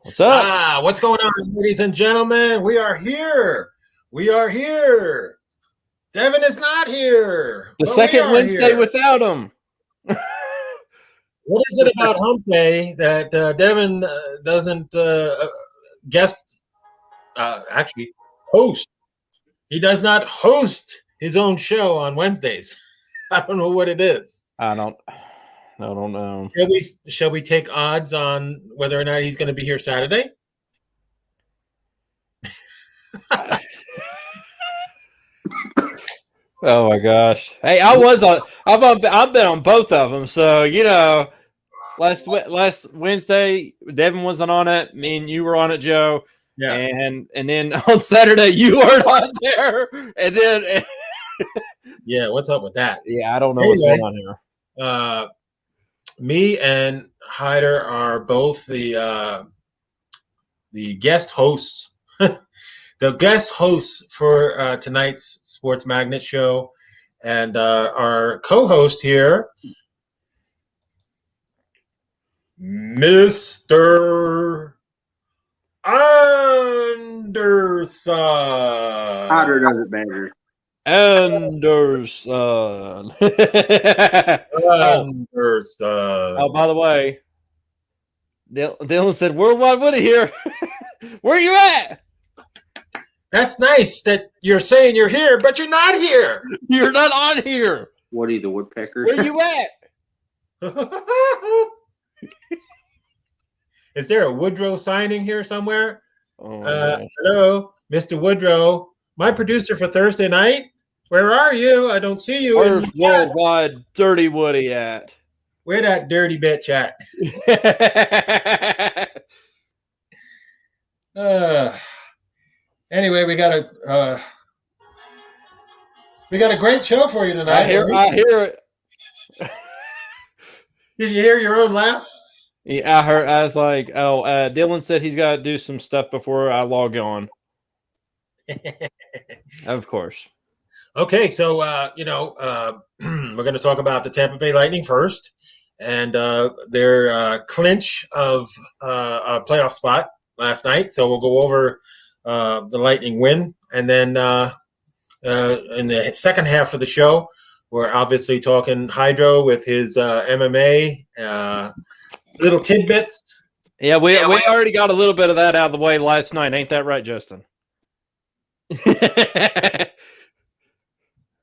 What's up? What's going on, ladies and gentlemen? We are here. Devin is not here. The second Wednesday here. without him. What is it about Hump Day that Devin doesn't host? He does not host his own show on Wednesdays. I don't know what it is. I don't know. Shall we take odds on whether or not he's going to be here Saturday? Oh my gosh! Hey, I've been on both of them, so last Wednesday Devin wasn't on it. Me and you were on it, Joe. Yeah. And then on Saturday you weren't on there, and then yeah, what's up with that? Yeah, I don't know what's going on here. Me and Hyder are both the guest hosts. The guest hosts for tonight's Sports Magnet show, and our co-host here, Mr. Anderson. Hyder does it better. Anderson. Anderson. Oh, by the way, Dylan said, "Worldwide Woody here. Where are you at?" That's nice that you're saying you're here, but you're not here. You're not on here. Woody the Woodpecker. Where you at? Is there a Woodrow signing here somewhere? Oh, hello, Mr. Woodrow, my producer for Thursday night. Where are you? I don't see you. Where's Worldwide Dirty Woody at? Where that dirty bitch at? Anyway, we got a great show for you tonight. I hear it. Did you hear your own laugh? Yeah, I heard. I was like, "Oh, Dylan said he's got to do some stuff before I log on." Of course. Okay, so we're going to talk about the Tampa Bay Lightning first, and their clinch of a playoff spot last night. So we'll go over the Lightning win, and then in the second half of the show, we're obviously talking Hydro with his MMA little tidbits. Yeah, we already got a little bit of that out of the way last night. Ain't that right, Justin?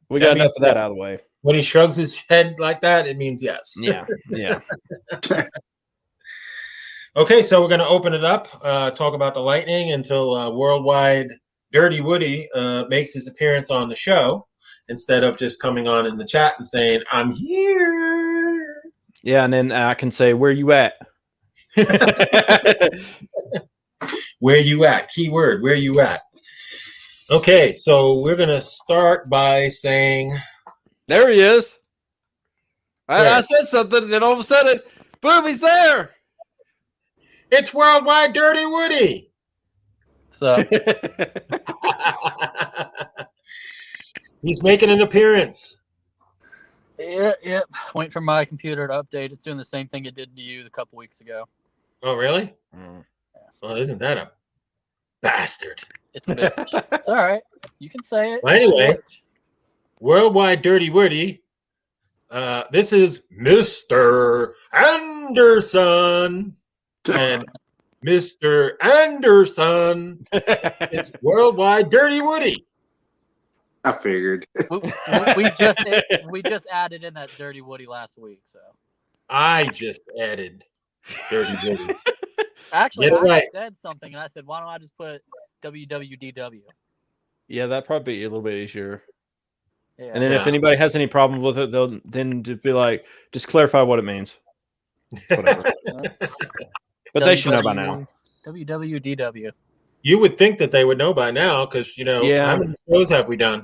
We got enough of that out of the way. When he shrugs his head like that, it means yes. Yeah. Okay, so we're going to open it up, talk about the Lightning until Worldwide Dirty Woody makes his appearance on the show instead of just coming on in the chat and saying, "I'm here." Yeah, and then I can say, "Where you at?" Where you at? Keyword, where you at? Okay, so we're going to start by saying... There he is. I said something, and then all of a sudden, boom, he's there. It's Worldwide Dirty Woody. So he's making an appearance. Yep. Waiting for my computer to update. It's doing the same thing it did to you a couple weeks ago. Oh, really? Mm. Well, isn't that a bastard? It's a bit. It's all right. You can say it. Well, anyway, Worldwide Dirty Woody. This is Mr. Anderson. And Mr. Anderson is Worldwide Dirty Woody. I figured. we just added in that Dirty Woody last week, so I just added Dirty Woody. Actually, I said something, and I said, "Why don't I just put WWDW?" Yeah, that'd probably be a little bit easier. Yeah. And then if anybody has any problems with it, they'll then just be like, just clarify what it means. Whatever. But they should know by now. WWDW. You would think that they would know by now because, how many shows have we done?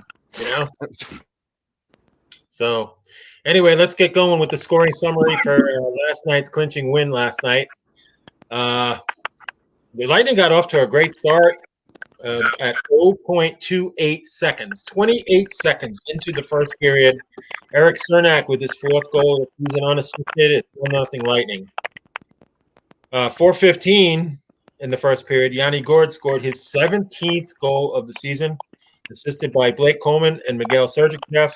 So, anyway, let's get going with the scoring summary for last night's clinching win last night. The Lightning got off to a great start. at 0.28 seconds. 28 seconds into the first period, Eric Cernak with his fourth goal of the season unassisted. It's 1-0 Lightning. 4:15 in the first period, Yanni Gord scored his 17th goal of the season, assisted by Blake Coleman and Miguel Sergachev.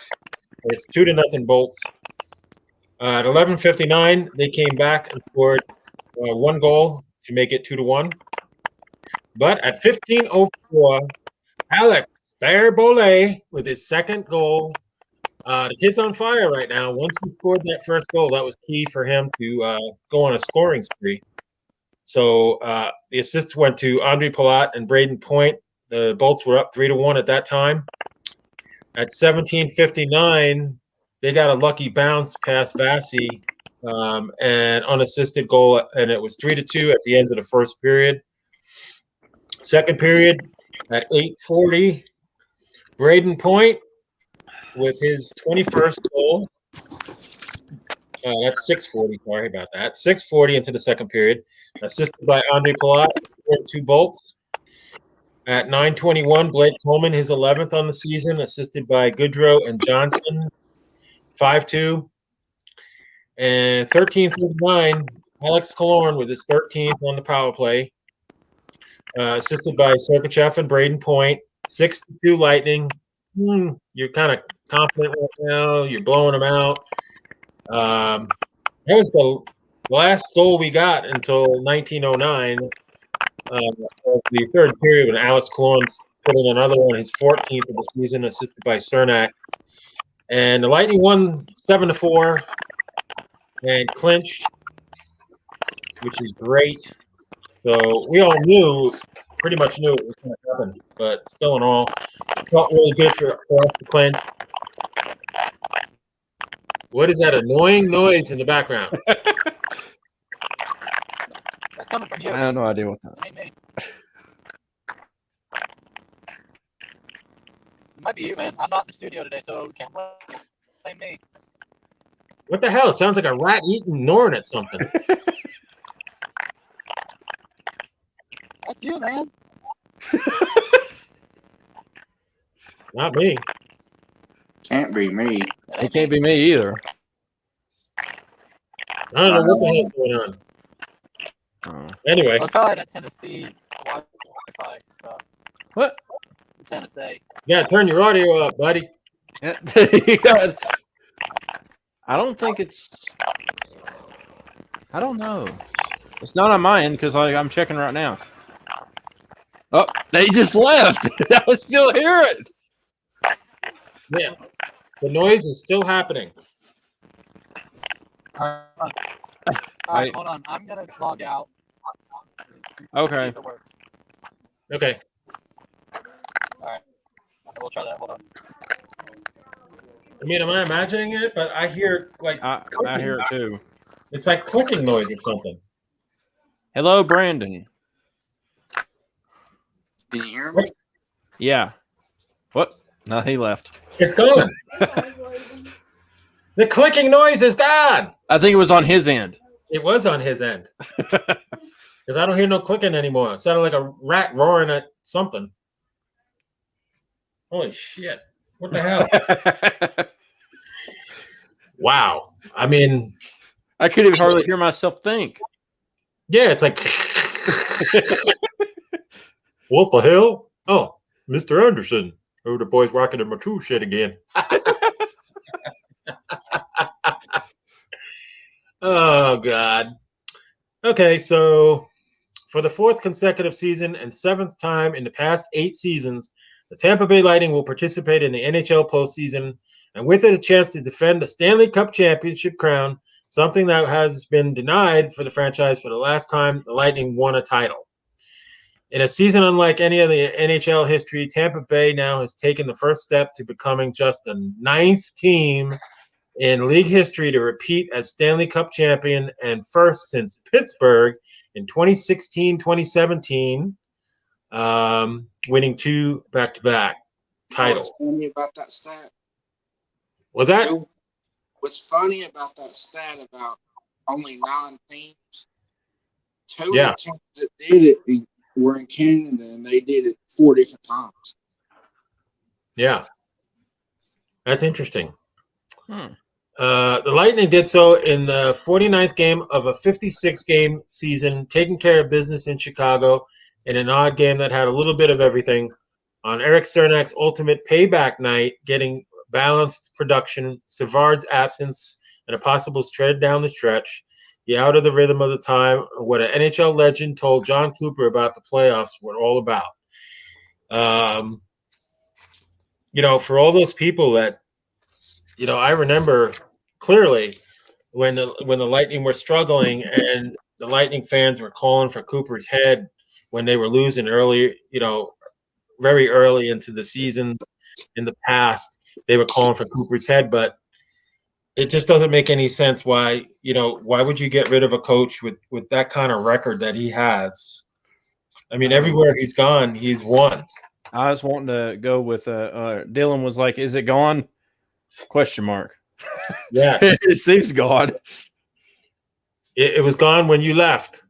It's 2-0 Bolts. At 11:59, they came back and scored one goal to make it 2-1. But at 15:04, Alex Bear-Bollet with his second goal. The kid's on fire right now. Once he scored that first goal, that was key for him to go on a scoring spree. So the assists went to Andre Palat and Braden Point. The Bolts were up 3-1 at that time. At 17:59, they got a lucky bounce past Vasi and unassisted goal, and it was 3-2 at the end of the first period. Second period at 8:40, Braden Point with his 21st goal. That's 6:40. Sorry about that. 6:40 into the second period, assisted by Andre Palat, 2 Bolts. At 9:21, Blake Coleman, his 11th on the season, assisted by Goodrow and Johnson, 5-2. And 13:39, Alex Killorn with his 13th on the power play, assisted by Sergachev and Braden Point, 6-2 Lightning. You're kind of confident right now. You're blowing them out. That was the last goal we got until 1909. The third period when Alex Killorn put in another one, his 14th of the season, assisted by Cernak. And the Lightning won 7-4 and clinched, which is great. So we all pretty much knew it was going to happen, but still in all, it felt really good for us to clinch. What is that annoying noise in the background? That's coming from you. I have no idea what that. It ain't me. It might be you, man. I'm not in the studio today, so you can't blame me. What the hell? It sounds like a rat eating Norn at something. That's you, man. Not me. Can't be me. It can't be me either. I don't know what the hell's going on. Anyway. Well, it's probably that Tennessee Wi-Fi stuff. What? Tennessee. Yeah, turn your audio up, buddy. I don't think it's. I don't know. It's not on my end because I'm checking right now. Oh, they just left. I was still hear it. Yeah, the noise is still happening. All right, hold on. I'm gonna log out. Okay. See if it works. Okay. All right. We'll try that. Hold on. I mean, am I imagining it? But I hear like I hear it too. It's like clicking noise or something. Hello, Brandon. Can you hear me? Yeah. What? No, he left. It's gone. The clicking noise is gone. I think it was on his end. It was on his end. Because I don't hear no clicking anymore. It sounded like a rat roaring at something. Holy shit. What the hell? Wow. I mean, I couldn't even hardly hear myself think. yeah, it's like, what the hell? Oh, Mr. Anderson. Oh, the boys rocking their Matu shit again. Oh, God. Okay, so for the fourth consecutive season and seventh time in the past 8 seasons, the Tampa Bay Lightning will participate in the NHL postseason, and with it a chance to defend the Stanley Cup championship crown, something that has been denied for the franchise for the last time the Lightning won a title. In a season unlike any other NHL history, Tampa Bay now has taken the first step to becoming just the 9th team in league history to repeat as Stanley Cup champion and first since Pittsburgh in 2016-2017, winning 2 back-to-back titles. What's funny about that stat? Was that? What's funny about that stat about only 9 teams? 2 Yeah. of the teams that did it were in Canada, and they did it 4 different times. Yeah, that's interesting. Hmm. The Lightning did so in the 49th game of a 56-game season, taking care of business in Chicago in an odd game that had a little bit of everything. On Eric Cernak's ultimate payback night, getting balanced production, Savard's absence, and a possible tread down the stretch, he out of the rhythm of the time, what an NHL legend told John Cooper about the playoffs were all about. For all those people that, I remember clearly when the Lightning were struggling and the Lightning fans were calling for Cooper's head when they were losing early, very early into the season in the past, they were calling for Cooper's head, but it just doesn't make any sense why would you get rid of a coach with that kind of record that he has? I mean, everywhere he's gone, he's won. I was wanting to go with Dylan was like, "Is it gone?" Question mark. Yes. It seems gone. It was gone when you left.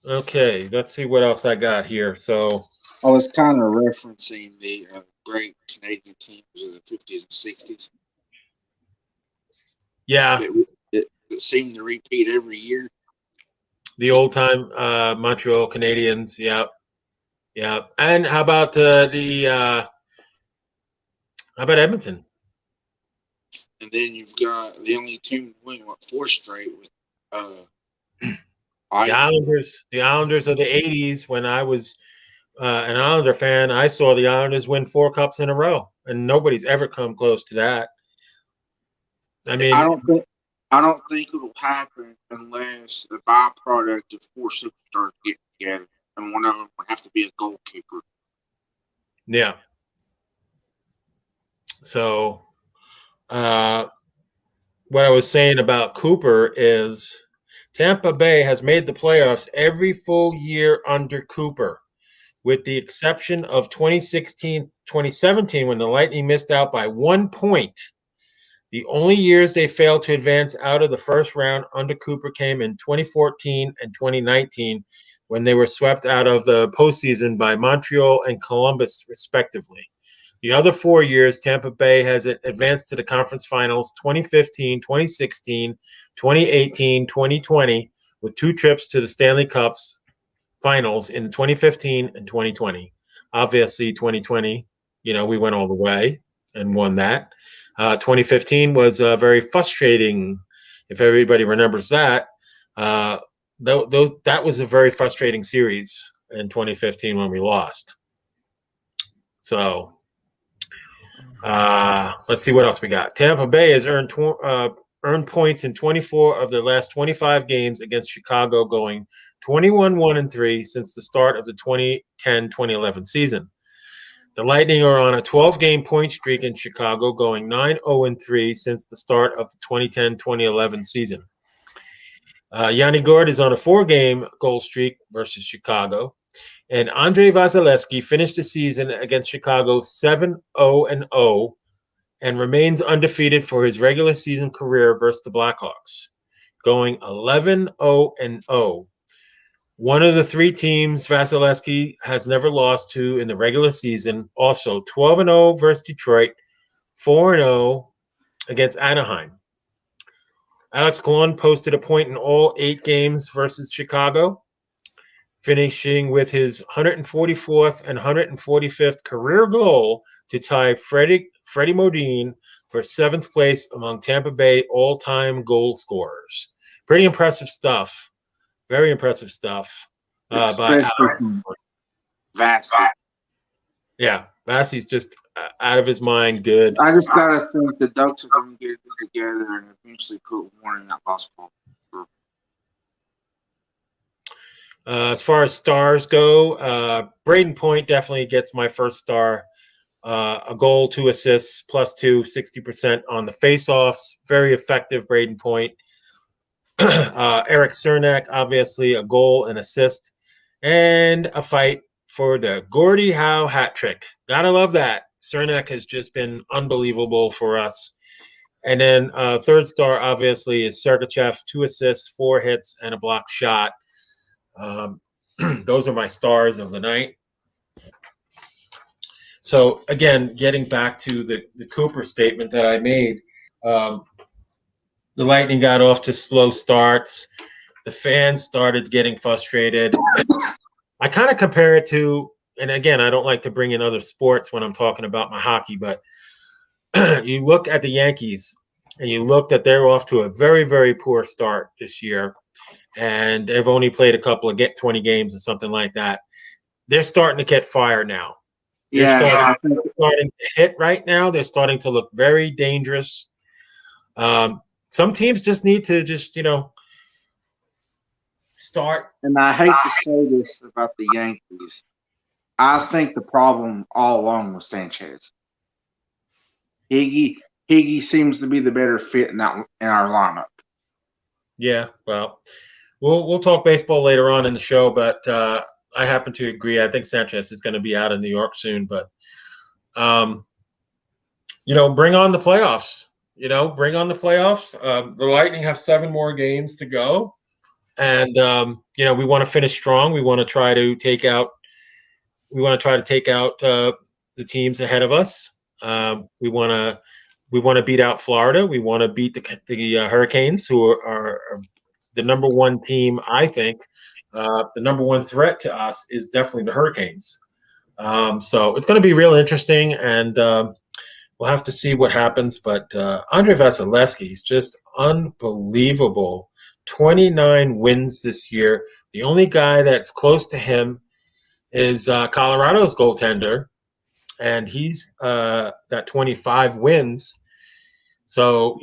Okay, let's see what else I got here. So I was kind of referencing the great Canadian teams of the 50s and 60s. Yeah, It seemed to repeat every year. the old time Montreal Canadiens. Yeah. And how about how about Edmonton? And then you've got the only team to win 4 straight with The Islanders of the '80s. When I was an Islander fan, I saw the Islanders win 4 cups in a row, and nobody's ever come close to that. I mean, I don't think it'll happen unless the byproduct of 4 superstars get together, and one of them would have to be a goalkeeper. yeah. So, what I was saying about Cooper is Tampa Bay has made the playoffs every full year under Cooper, with the exception of 2017, when the Lightning missed out by 1 point. The only years they failed to advance out of the first round under Cooper came in 2014 and 2019, when they were swept out of the postseason by Montreal and Columbus, respectively. The other 4 years, Tampa Bay has advanced to the conference finals 2015, 2016, 2018, 2020, with 2 trips to the Stanley Cups finals in 2015 and 2020. Obviously, 2020, we went all the way and won that. 2015 was very frustrating, if everybody remembers that. That was a very frustrating series in 2015 when we lost. So let's see what else we got. Tampa Bay has earned points in 24 of their last 25 games against Chicago, going 21-1-3 since the start of the 2010-2011 season. The Lightning are on a 12-game point streak in Chicago, going 9-0-3 since the start of the 2010-2011 season. Yanni Gourde is on a 4-game goal streak versus Chicago. And Andrei Vasilevsky finished the season against Chicago 7-0-0 and remains undefeated for his regular season career versus the Blackhawks, going 11-0-0. One of the 3 teams Vasilevsky has never lost to in the regular season. Also 12-0 versus Detroit, 4-0 against Anaheim. Alex Killorn posted a point in all 8 games versus Chicago, finishing with his 144th and 145th career goal to tie Freddie Modine for 7th place among Tampa Bay all-time goal scorers. Pretty impressive stuff. Very impressive stuff by Alex. Vastly. Yeah, Vassey's just out of his mind good. I just gotta think the Ducks are going to get it together and eventually put one in that basketball. As far as stars go, Braden Point definitely gets my first star. A goal, 2 assists, +2, 60% on the faceoffs. Very effective, Braden Point. Eric Cernak, obviously a goal, an assist, and a fight for the Gordie Howe hat trick. Gotta love that. Cernak has just been unbelievable for us. And then third star, obviously, is Sergachev, 2 assists, 4 hits, and a block shot. Those are my stars of the night. So, again, getting back to the Cooper statement that I made, the Lightning got off to slow starts. The fans started getting frustrated. I kind of compare it to, and again, I don't like to bring in other sports when I'm talking about my hockey, but you look at the Yankees and you look that they're off to a very, very poor start this year, and they've only played a couple of 20 games or something like that. They're starting to get fire now. They're starting to hit right now. They're starting to look very dangerous. Some teams just need to start. And I hate to say this about the Yankees. I think the problem all along was Sanchez. Higgy seems to be the better fit in our lineup. Yeah, well, we'll talk baseball later on in the show, but I happen to agree. I think Sanchez is going to be out of New York soon, but bring on the playoffs. Bring on the playoffs. The Lightning have 7 more games to go, and we want to finish strong. We want to try to take out. The teams ahead of us. We want to beat out Florida. We want to beat the Hurricanes, who are the number one team. I think the number one threat to us is definitely the Hurricanes. So it's going to be real interesting, and we'll have to see what happens. But Andre Vasilevsky is just unbelievable. 29 wins this year. The only guy that's close to him is Colorado's goaltender, and he's got 25 wins. So,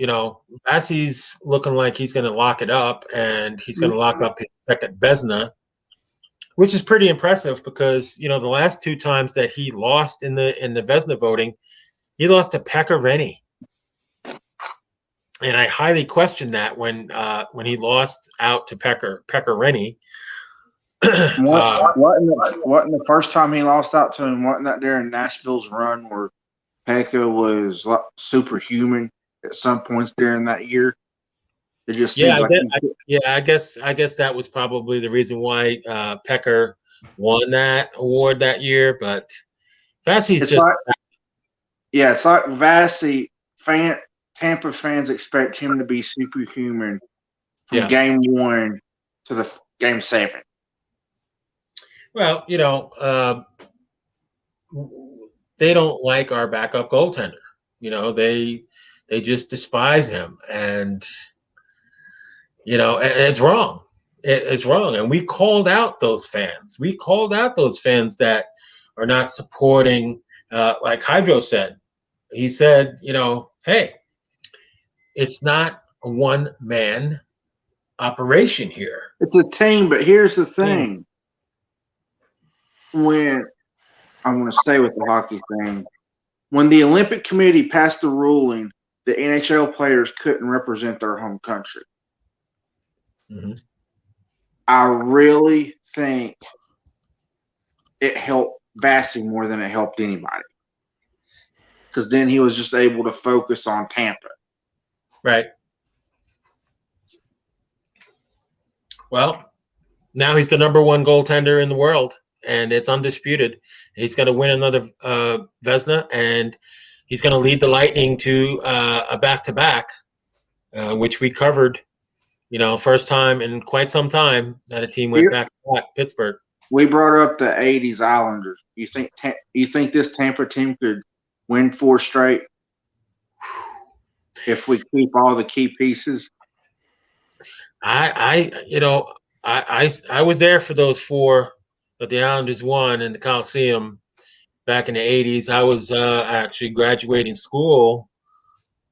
Vasi's looking like he's going to lock it up, and he's going to lock up his second Vezina, which is pretty impressive because, the last 2 times that he lost in the Vezina voting, he lost to Pekka Rinne. And I highly question that when he lost out to Pekka Rinne. Wasn't the first time he lost out to him? Wasn't that during Nashville's run where Pekka was superhuman at some points during that year? It just seems I guess that was probably the reason why Pekka won that award that year. But Vasi's it's like Vasi Tampa fans expect him to be superhuman from game 1 to the game 7. Well, they don't like our backup goaltender. They just despise him, and and it's wrong. It's wrong, and we called out those fans. We called out those fans that are not supporting. Like Hydro said, he said, hey, it's not a one-man operation here. It's a team, but here's the thing. When I'm going to stay with the hockey thing, when the Olympic Committee passed the ruling that NHL players couldn't represent their home country, I really think it helped Vasi more than it helped anybody, because then he was just able to focus on Tampa. Right. Well, now he's the number 1 goaltender in the world, and it's undisputed. He's going to win another Vezina, and he's going to lead the Lightning to a back-to-back, which we covered, first time in quite some time that a team went back-to-back, Pittsburgh. We brought up the 80s Islanders. You think this Tampa team could win 4 straight if we keep all the key pieces? I was there for those 4 that the Islanders won in the Coliseum back in the 80s. I was actually graduating school.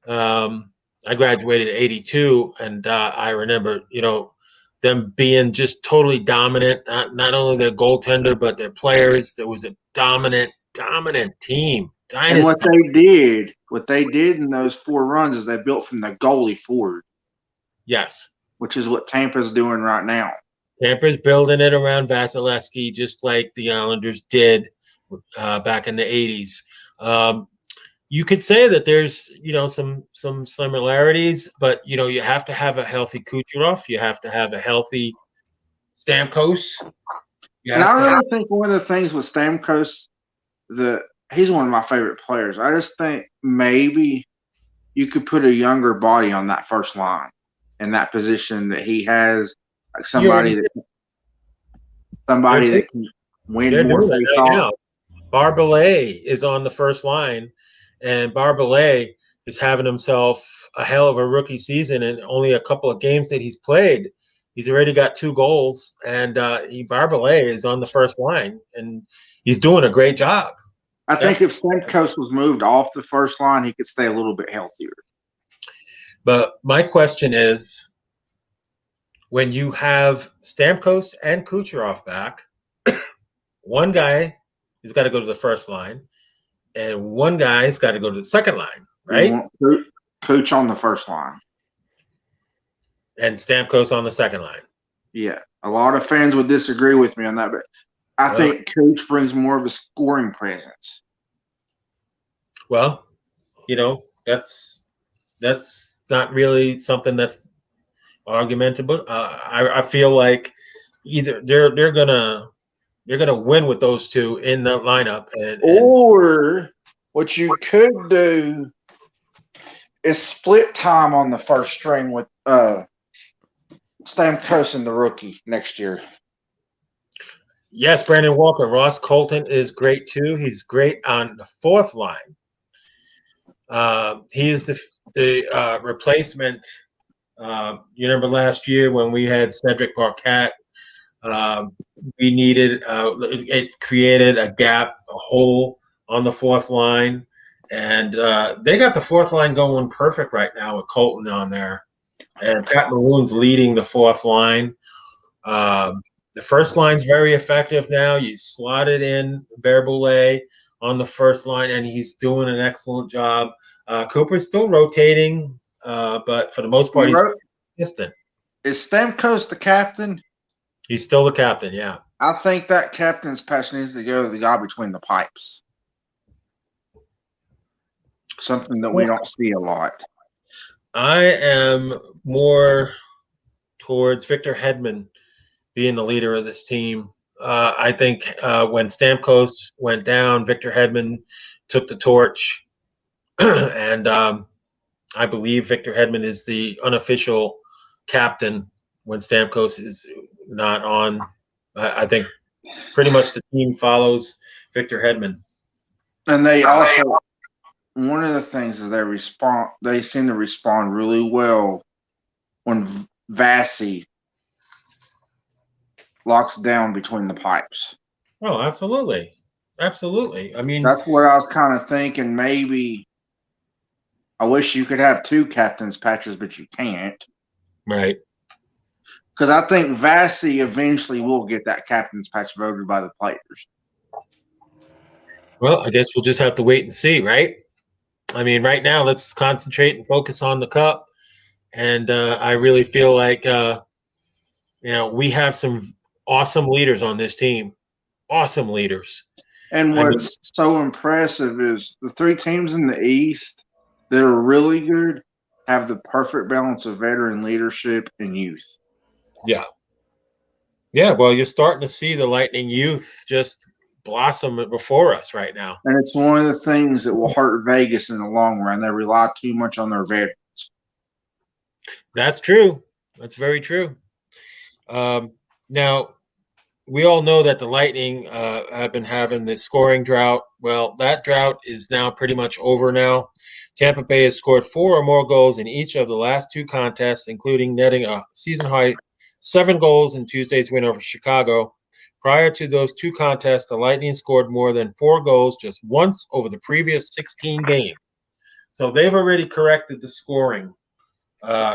I graduated in 82, and I remember, them being just totally dominant, not only their goaltender, but their players. There was a dominant team. Dynasty. And what they did in those 4 runs is they built from the goalie forward. Yes. Which is what Tampa's doing right now. Tampa's building it around Vasilevsky, just like the Islanders did back in the 80s. you could say that there's some similarities, but you have to have a healthy Kucherov, you have to have a healthy Stamkos, you And have I to really think one of the things with Stamkos, he's one of my favorite players. I just think maybe you could put a younger body on that first line in that position that he has, like somebody they're, that can win they're more doing that right face-offs. now. Barbelet is on the first line, and Barbelet is having himself a hell of a rookie season. And only a couple of games that he's played, he's already got 2 goals. And Barbelet is on the first line, and he's doing a great job. I think if Stamkos was moved off the first line, he could stay a little bit healthier. But my question is, when you have Stamkos and Kucherov back, one guy has got to go to the first line, and one guy's got to go to the second line, right? You want Coach on the first line. And Stamkos on the second line. Yeah. A lot of fans would disagree with me on that, but I think Coach brings more of a scoring presence. Well, that's not really something that's argumentable. I feel like either they're gonna win with those two in the lineup, Or what you could do is split time on the first string with Stamkos and the rookie next year. Yes, Brandon Walker. Ross Colton is great too. He's great on the fourth line. He is the replacement. You remember last year when we had Cedric Barquette, we needed it created a gap, a hole on the fourth line, and they got the fourth line going perfect right now with Colton on there, and Pat Maroon's leading the fourth line. The first line's very effective now. You slotted in Berboulet on the first line, and he's doing an excellent job. Cooper's still rotating, but for the most part, he's consistent. Is Stamkos the captain? He's still the captain, yeah. I think that captain's patch needs to go to the guy between the pipes. Something that we don't see a lot. I am more towards Victor Hedman being the leader of this team. I think when Stamkos went down, Victor Hedman took the torch. And I believe Victor Hedman is the unofficial captain when Stamkos is not on. I think pretty much the team follows Victor Hedman. And they also, one of the things is they seem to respond really well when Vassy locks down between the pipes. Oh, absolutely. Absolutely. I mean, that's what I was kind of thinking. Maybe I wish you could have 2 captain's patches, but you can't. Right. Because I think Vassy eventually will get that captain's patch voted by the players. Well, I guess we'll just have to wait and see, right? I mean, right now, let's concentrate and focus on the cup. And I really feel like, we have some awesome leaders on this team. Awesome leaders. And what's so impressive is the 3 teams in the East that are really good have the perfect balance of veteran leadership and youth. Yeah. Yeah, well, you're starting to see the Lightning youth just blossom before us right now. And it's one of the things that will hurt Vegas in the long run. They rely too much on their veterans. That's true. That's very true. Now, we all know that the Lightning have been having this scoring drought. Well, that drought is now pretty much over now. Tampa Bay has scored 4 or more goals in each of the last 2 contests, including netting a season-high 7 goals in Tuesday's win over Chicago. Prior to those 2 contests, the Lightning scored more than 4 goals just once over the previous 16 games. So they've already corrected the scoring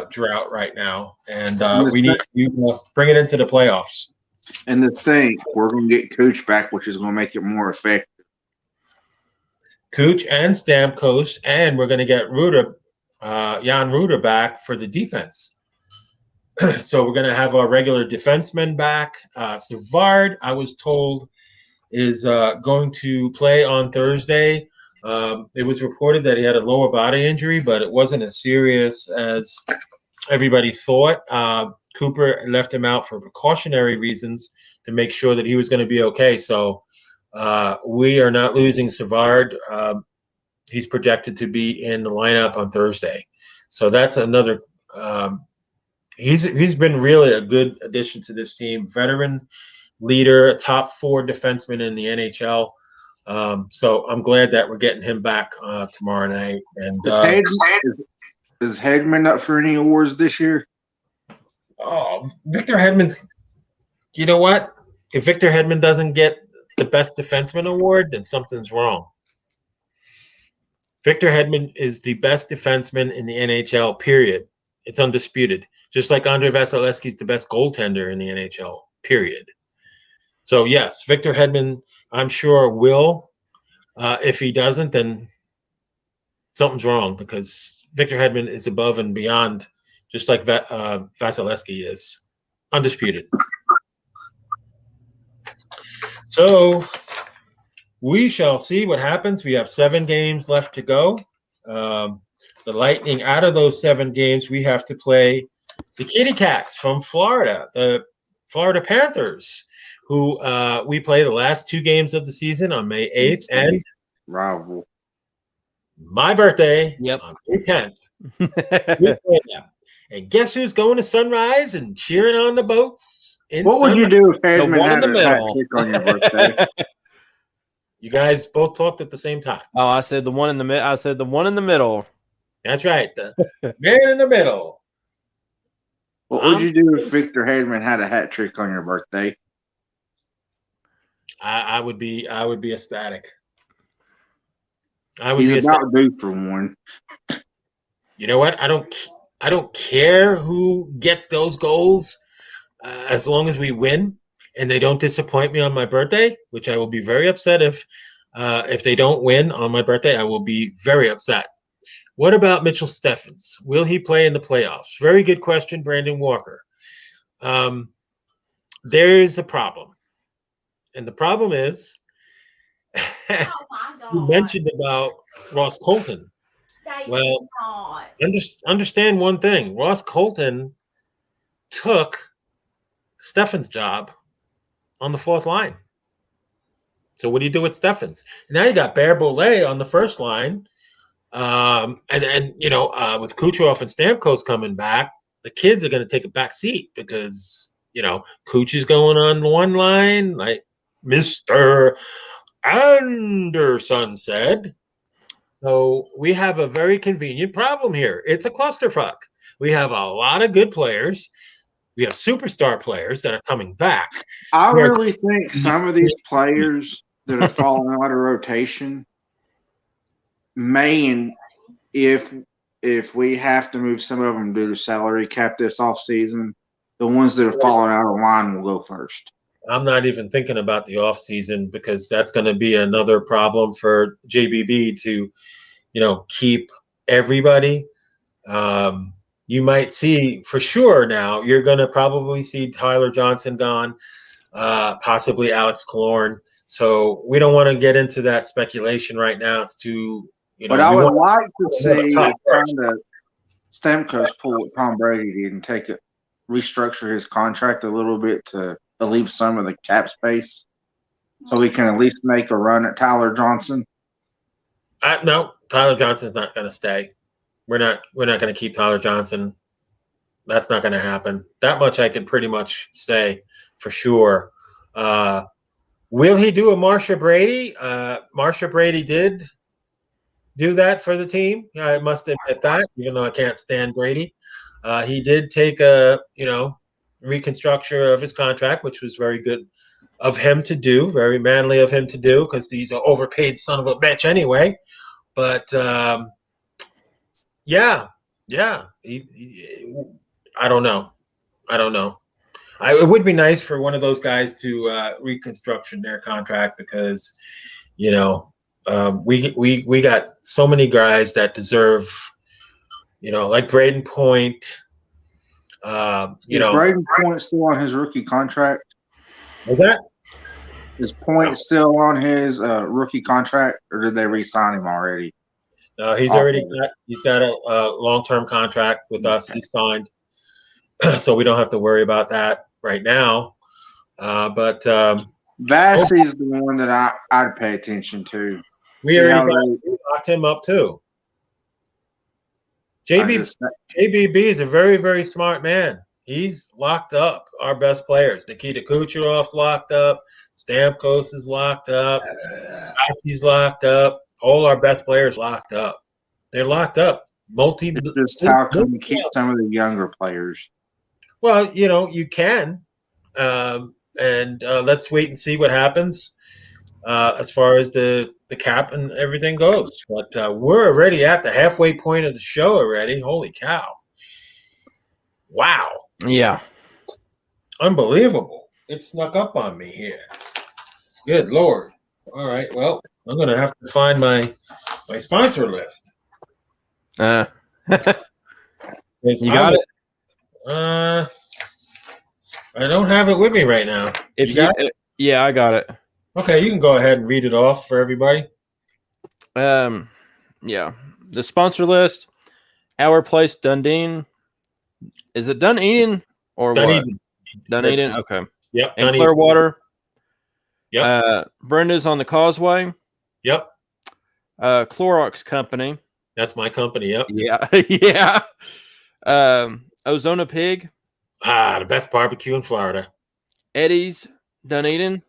drought right now, and we need to bring it into the playoffs. And to think we're going to get Cooch back, which is going to make it more effective. Cooch and Stamkos, and we're going to get Jan Ruda back for the defense. So we're going to have our regular defenseman back. Savard, I was told, is going to play on Thursday. It was reported that he had a lower body injury, but it wasn't as serious as everybody thought. Cooper left him out for precautionary reasons to make sure that he was going to be okay. So we are not losing Savard. He's projected to be in the lineup on Thursday. So that's another. He's been really a good addition to this team. Veteran leader, top 4 defenseman in the NHL. So I'm glad that we're getting him back tomorrow night. And is Hedman up for any awards this year? Victor Hedman. You know what? If Victor Hedman doesn't get the best defenseman award, then something's wrong. Victor Hedman is the best defenseman in the NHL, period. It's undisputed. Just like Andre Vasilevsky is the best goaltender in the NHL, period. So, yes, Victor Hedman, I'm sure, will. If he doesn't, then something's wrong because Victor Hedman is above and beyond, just like Vasilevsky is. Undisputed. So we shall see what happens. We have 7 games left to go. The Lightning, out of those 7 games, we have to play the Kitty Cats from Florida, the Florida Panthers, who we play the last 2 games of the season on May 8th and rival. My birthday on May 10th. We play them. And guess who's going to Sunrise and cheering on the boats? What would you do if Hedman had in the a hat middle. trick on your birthday? You guys both talked at the same time. Oh, I said the one in the middle. I said the one in the middle. That's right. The man in the middle. What would you do if Victor Hedman had a hat trick on your birthday? I would be ecstatic. He's about due for one. You know what? I don't care who gets those goals as long as we win and they don't disappoint me on my birthday, which I will be very upset if they don't win on my birthday. I will be very upset. What about Mitchell Steffens? Will he play in the playoffs? Very good question, Brandon Walker. There's a problem. And the problem is, you mentioned about Ross Colton. Well, understand one thing. Ross Colton took Steffens' job on the 4th line. So what do you do with Steffens? Now you got Bear Bollet on the 1st line. And with Kucherov and Stamkos coming back, the kids are going to take a back seat because, Kuch is going on one line, like Mr. Anderson said. So we have a very convenient problem here. It's a clusterfuck. We have a lot of good players. We have superstar players that are coming back. I really think some of these players that are falling out of rotation may, and if we have to move some of them due to salary cap this offseason, the ones that are falling out of line will go first. I'm not even thinking about the offseason because that's going to be another problem for JBB to, keep everybody. You might see for sure now, you're going to probably see Tyler Johnson gone, possibly Alex Killorn. So we don't want to get into that speculation right now. It's too, But I would like to see kind of Stamkos pull what Tom Brady did and restructure his contract a little bit to leave some of the cap space so we can at least make a run at Tyler Johnson. No, Tyler Johnson's not going to stay. We're not going to keep Tyler Johnson. That's not going to happen. That much I can pretty much say for sure. Will he do a Marsha Brady? Marsha Brady did do that for the team. I must admit that, even though I can't stand Brady. He did take a, reconstruction of his contract, which was very good of him to do, very manly of him to do, because he's an overpaid son of a bitch anyway. But yeah. I don't know. It would be nice for one of those guys to reconstruction their contract because, we got so many guys that deserve, like Braden Point. Braden Point still on his rookie contract? Was that? Is Point still on his rookie contract, or did they re-sign him already? No, he's got a long-term contract with us. He signed, so we don't have to worry about that right now. But Vassey's the one that I'd pay attention to. we locked him up too. JBB is a very, very smart man. He's locked up our best players. Nikita Kucherov's locked up. Stamkos is locked up. He's locked up. All our best players locked up. They're locked up. It's just how can you keep some of the younger players? Well, you can. And let's wait and see what happens as far as the cap and everything goes. But we're already at the halfway point of the show already. Holy cow. Wow. Yeah. Unbelievable. It snuck up on me here. Good Lord. All right. Well, I'm going to have to find my sponsor list. You got it? I don't have it with me right now. Yeah, I got it. Okay, you can go ahead and read it off for everybody. Yeah. The sponsor list, Our Place Dundee. Is it Dunedin or Dunedin. what? Dunedin, okay. Yep. And Clearwater. Yep. Brenda's on the Causeway. Yep. Clorox Company. That's my company, yep. Yeah. Yeah. Ozona Pig. The best barbecue in Florida. Eddie's Dunedin.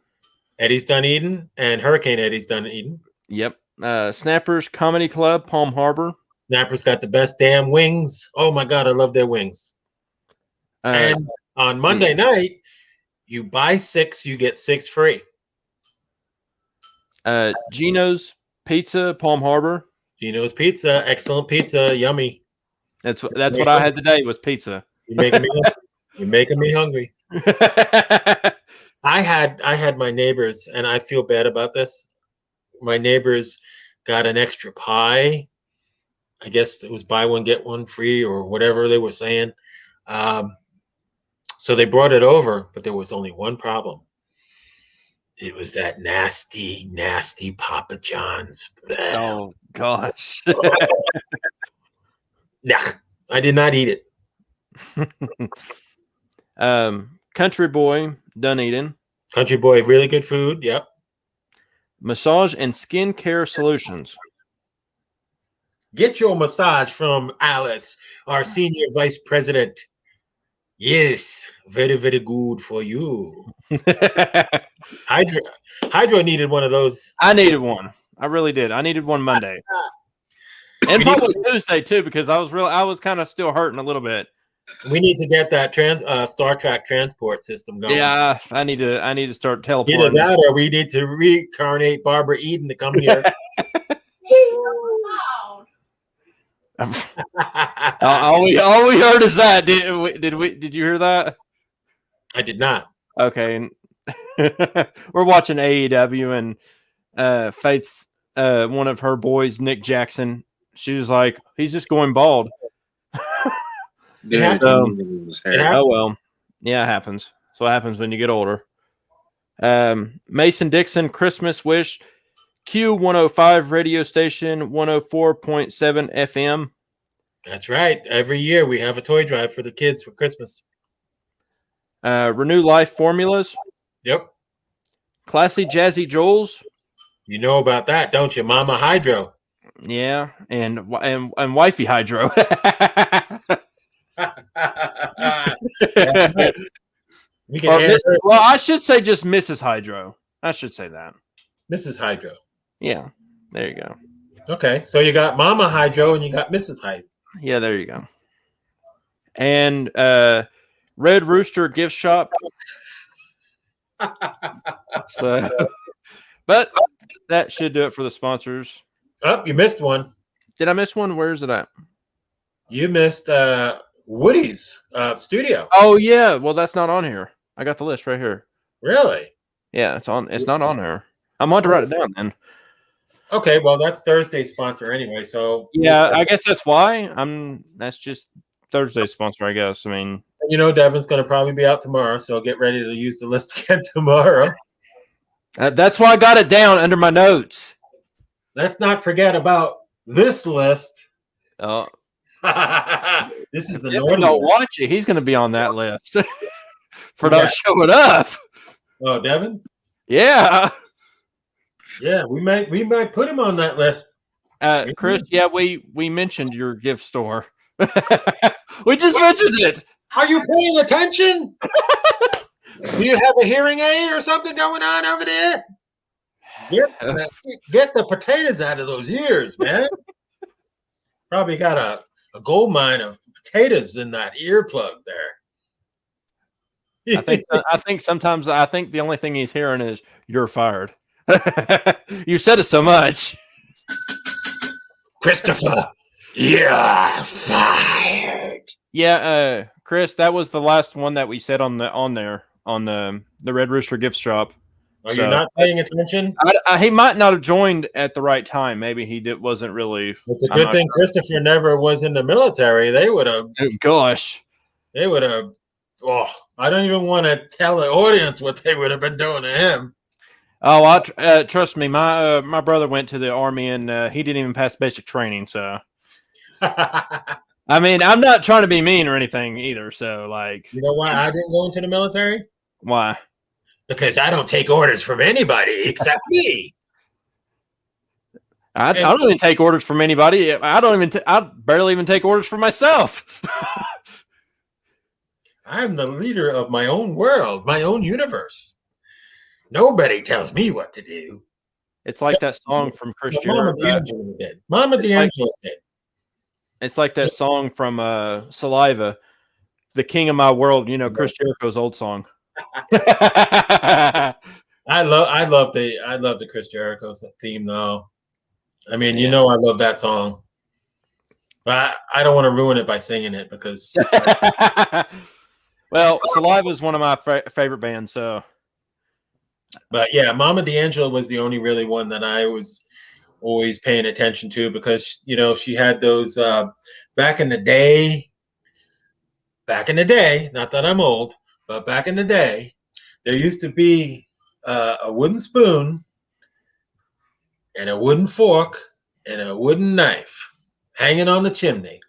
Eddie's Dunedin and Hurricane Eddie's Dunedin. Yep. Snappers Comedy Club, Palm Harbor. Snappers got the best damn wings. Oh my God, I love their wings. And on Monday night, you buy 6, you get 6 free. Gino's Pizza, Palm Harbor. Gino's Pizza, excellent pizza, yummy. That's what I had today was pizza. You're making me hungry. I had my neighbors, and I feel bad about this. My neighbors got an extra pie. I guess it was buy one, get one free or whatever they were saying. So they brought it over, but there was only one problem. It was that nasty, nasty Papa John's. Oh, gosh. Nah, I did not eat it. Country Boy, Dunedin. Country Boy, really good food. Yep. Massage and Skin Care Solutions. Get your massage from Alice, our senior vice president. Yes, very, very good for you. Hydro needed one of those. I needed one. I really did. I needed one Monday. And probably Tuesday too, because I was kind of still hurting a little bit. We need to get that Star Trek transport system going. Yeah, I need to start teleporting. Either that, or we need to reincarnate Barbara Eden to come here. all we heard is that. Did you hear that? I did not. Okay, we're watching AEW and Faith's one of her boys, Nick Jackson. She was like, he's just going bald. Yeah. So, oh well, yeah, it happens. That's what happens when you get older. Mason Dixon, Christmas Wish, Q105 radio station, 104.7 FM. That's right. Every year we have a toy drive for the kids for Christmas. Renew Life Formulas. Yep. Classy Jazzy Joel's. You know about that, don't you? Mama Hydro. Yeah, and Wifey Hydro. Well, I should say just Mrs. Hydro. I should say that. Mrs. Hydro. Yeah, there you go. Okay, so you got Mama Hydro and you got Mrs. Hydro. Yeah, there you go. And Red Rooster Gift Shop. So, but that should do it for the sponsors. Oh, you missed one. Did I miss one? Where is it at? You missed Woody's studio. Oh yeah, well that's not on here. I got the list right here. Really? Yeah, it's on. It's not on here. I'm going to write it down then. Okay, well that's Thursday's sponsor anyway. So yeah, I guess that's why. That's just Thursday's sponsor, I guess. I mean, Devin's going to probably be out tomorrow, so get ready to use the list again tomorrow. That's why I got it down under my notes. Let's not forget about this list. Oh, This is if the Devin naughty don't list. watch it, he's going to be on that list for Yeah. not showing up. Oh, Devin? Yeah. Yeah, we might put him on that list. Chris, yeah, we mentioned your gift store. We just mentioned it. Are you paying attention? Do you have a hearing aid or something going on over there? Get the potatoes out of those ears, man. Probably got a gold mine of potatoes in that earplug there. I think sometimes the only thing he's hearing is "you're fired." You said it so much. Christopher, you're fired. Yeah, Chris, that was the last one that we said on the Red Rooster gift shop. Are you not paying attention? He might not have joined at the right time. Maybe he wasn't really. It's a good thing Christopher never was in the military. They would have. Oh, gosh. They would have. Oh, I don't even want to tell the audience what they would have been doing to him. Oh, trust me. My brother went to the Army and he didn't even pass basic training. So, I mean, I'm not trying to be mean or anything either. So, like, you know why I didn't go into the military? Why? Because I don't take orders from anybody except me. I don't even take orders from anybody. I barely even take orders from myself. I'm the leader of my own world, my own universe. Nobody tells me what to do. It's like that song from Chris Mama D'Angelo did. Mama D'Angelo did. It's like that song from Saliva, "The King of My World." You know, Chris Jericho's old song. I love the Chris Jericho theme though. I mean, you know, I love that song, but I don't want to ruin it by singing it because. Well, Saliva is one of my favorite bands, so. But yeah, Mama D'Angelo was the only really one that I was always paying attention to because she had those back in the day. Not that I'm old, but back in the day, there used to be a wooden spoon and a wooden fork and a wooden knife hanging on the chimney.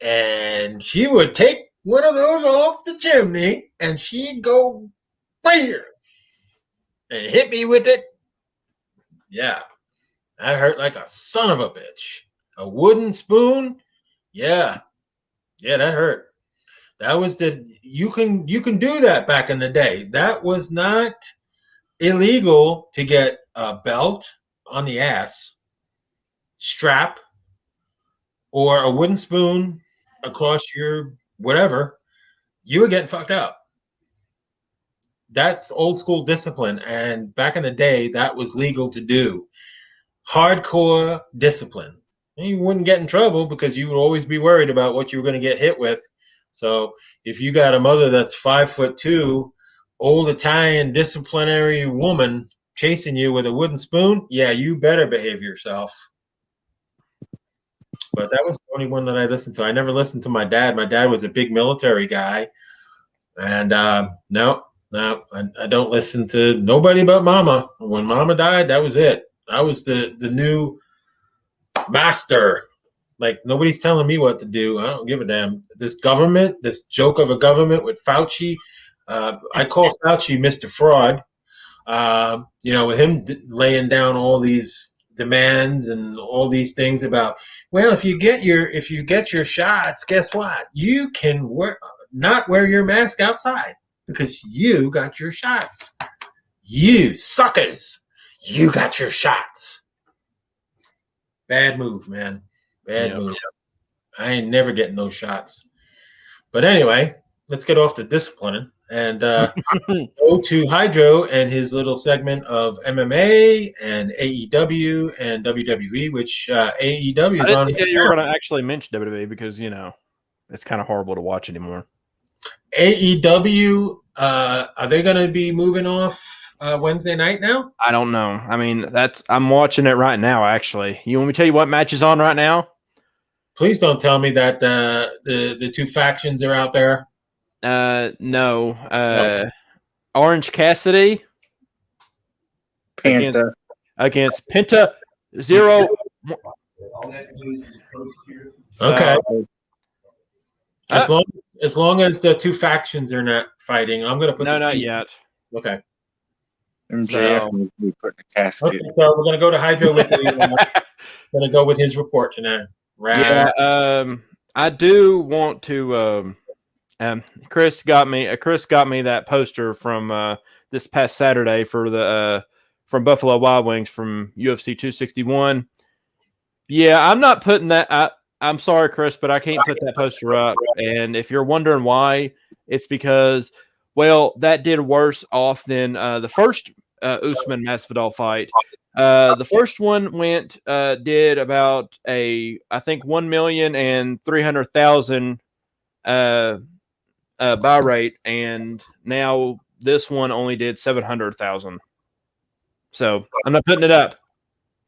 And she would take one of those off the chimney and she'd go fire and hit me with it. Yeah, that hurt like a son of a bitch. A wooden spoon? Yeah, that hurt. That was you can do that back in the day. That was not illegal to get a belt on the ass, strap, or a wooden spoon across your whatever. You were getting fucked up. That's old school discipline, and back in the day, that was legal to do. Hardcore discipline. And you wouldn't get in trouble because you would always be worried about what you were going to get hit with. So if you got a mother that's 5'2", old Italian disciplinary woman chasing you with a wooden spoon, yeah, you better behave yourself. But that was the only one that I listened to. I never listened to my dad. My dad was a big military guy. And no, I don't listen to nobody but Mama. When Mama died, that was it. I was the new master. Like, nobody's telling me what to do. I don't give a damn. This government, this joke of a government with Fauci, I call Fauci Mr. Fraud. With him laying down all these demands and all these things about, well, if you get your shots, guess what? You can not wear your mask outside because you got your shots. You suckers, you got your shots. Bad move, man. Bad move. I ain't never getting those shots. But anyway, let's get off the disciplining and go to Hydro and his little segment of MMA and AEW and WWE, which AEW is on. You were going to actually mention WWE because, it's kind of horrible to watch anymore. AEW, are they going to be moving off Wednesday night now? I don't know. I mean, I'm watching it right now, actually. You want me to tell you what match is on right now? Please don't tell me that the two factions are out there. No. Orange Cassidy Panta. against Penta Zero. Okay. So, As long as the two factions are not fighting, I'm going to put no, the not two. yet. Okay. MJF So- needs to be put in a casket. Okay, so we're going to go to Hydro with going to go with his report tonight. Right. Yeah, I do want to. Chris got me that poster from this past Saturday for the from Buffalo Wild Wings from UFC 261. Yeah, I'm not putting that. I'm sorry, Chris, but I can't put that poster up. And if you're wondering why, it's because, well, that did worse off than the first Usman Masvidal fight. The first one did about I think 1,300,000 buy rate, and now this one only did 700,000. So I'm not putting it up.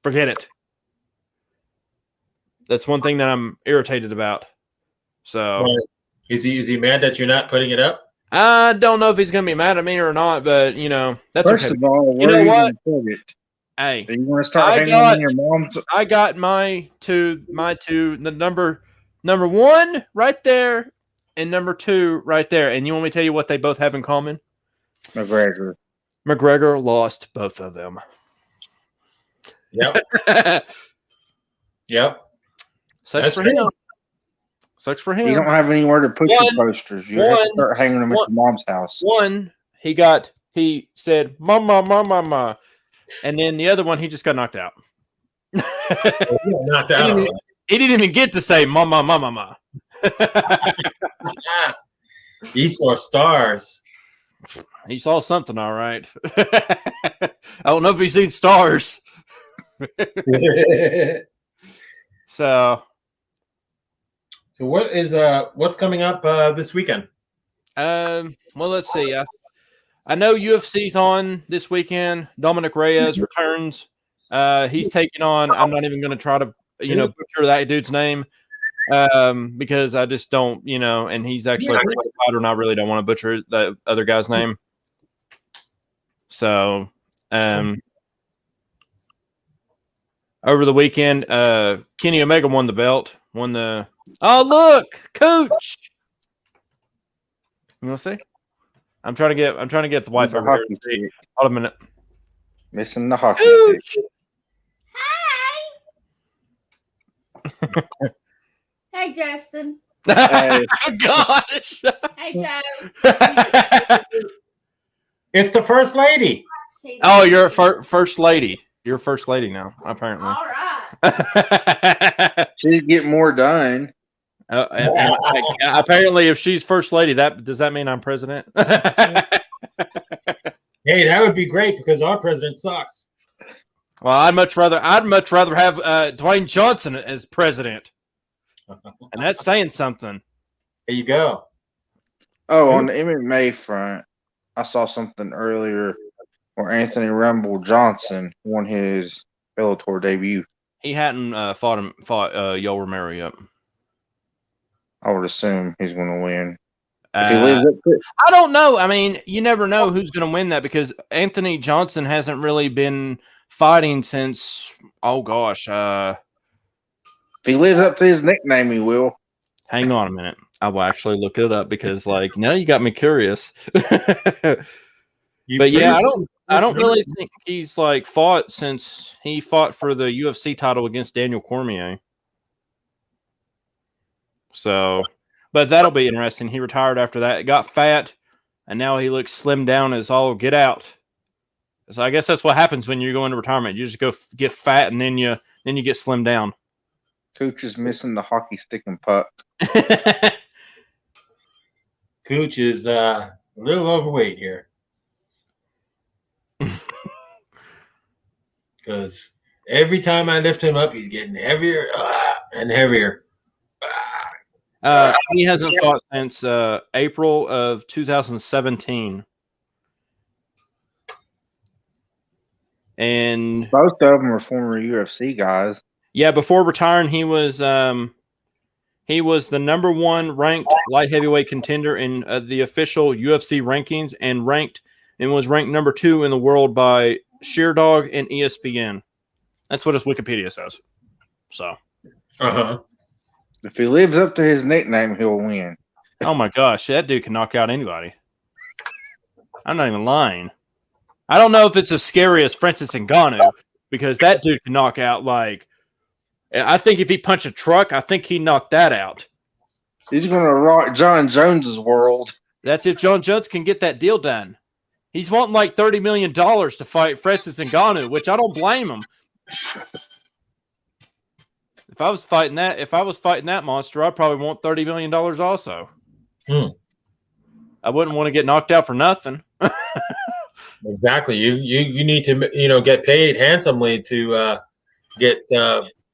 Forget it. That's one thing that I'm irritated about. So Right. Is he mad that you're not putting it up? I don't know if he's going to be mad at me or not, but that's First okay. of all, You where know are you what? going to put it? Hey, Are you going to start I hanging got- on your mom's? I got my two, the number one right there, and number 2 right there. And you want me to tell you what they both have in common? McGregor. McGregor lost both of them. Yep. Yep. Sucks That's for true. him. Sucks for him. You don't have anywhere to put your posters. You have to start hanging them at your mom's house. One, he said, "Mama, mama, mama," and then the other one, he just got knocked out. Knocked out. He didn't even get to say "mama, mama, mama." He saw stars. He saw something, all right. I don't know if he's seen stars. So what's coming up this weekend? well, let's see. I know UFC's on this weekend. Dominic Reyes returns. He's taking on. I'm not even going to try to butcher that dude's name because I just don't. And he's actually a pro fighter, and I really don't want to butcher the other guy's name. So, over the weekend, Kenny Omega won the belt. Oh, look, Coach. You want to see? I'm trying to get the wife over here. Hold a minute. Missing the hockey Coach. stick. Hey, Justin. Hey. Gosh. Hey, Joe. It's the first lady. Oh, you're first lady. You're first lady now, apparently. All right. She'd get more done. Apparently, if she's first lady, does that mean I'm president? Hey, that would be great because our president sucks. Well, I'd much rather have Dwayne Johnson as president, and that's saying something. There you go. Oh, on the MMA front, I saw something earlier where Anthony Rumble Johnson won his Bellator debut. He hadn't fought Yoel Romero yet. I would assume he's going to win. If he lives up to it. I don't know. I mean, you never know who's going to win that because Anthony Johnson hasn't really been fighting since. Oh gosh. If he lives up to his nickname, he will. Hang on a minute. I will actually look it up because, now you got me curious. But yeah, I don't really think he's fought since he fought for the UFC title against Daniel Cormier. So, but that'll be interesting. He retired after that. Got fat, and now he looks slimmed down as all get out. So I guess that's what happens when you go into retirement. You just go get fat, and then you get slimmed down. Cooch is missing the hockey stick and puck. Cooch is a little overweight here. Because every time I lift him up, he's getting heavier and heavier. He hasn't fought since April of 2017. And Both of them are former UFC guys. yeah, before retiring, he was the number 1 ranked light heavyweight contender in the official UFC rankings, and was ranked number 2 in the world by Sheerdog, and ESPN. That's what his Wikipedia says. So, If he lives up to his nickname, he'll win. oh my gosh, that dude can knock out anybody. I'm not even lying. I don't know if it's as scary as Francis Ngannou because that dude can knock out like. I think if he punched a truck, I think he knocked that out. He's going to rock John Jones's world. That's if John Jones can get that deal done. He's wanting like $30 million to fight Francis Ngannou, which I don't blame him. If I was fighting that monster, I'd probably want $30 million also. I wouldn't want to get knocked out for nothing. Exactly. You need to get paid handsomely to get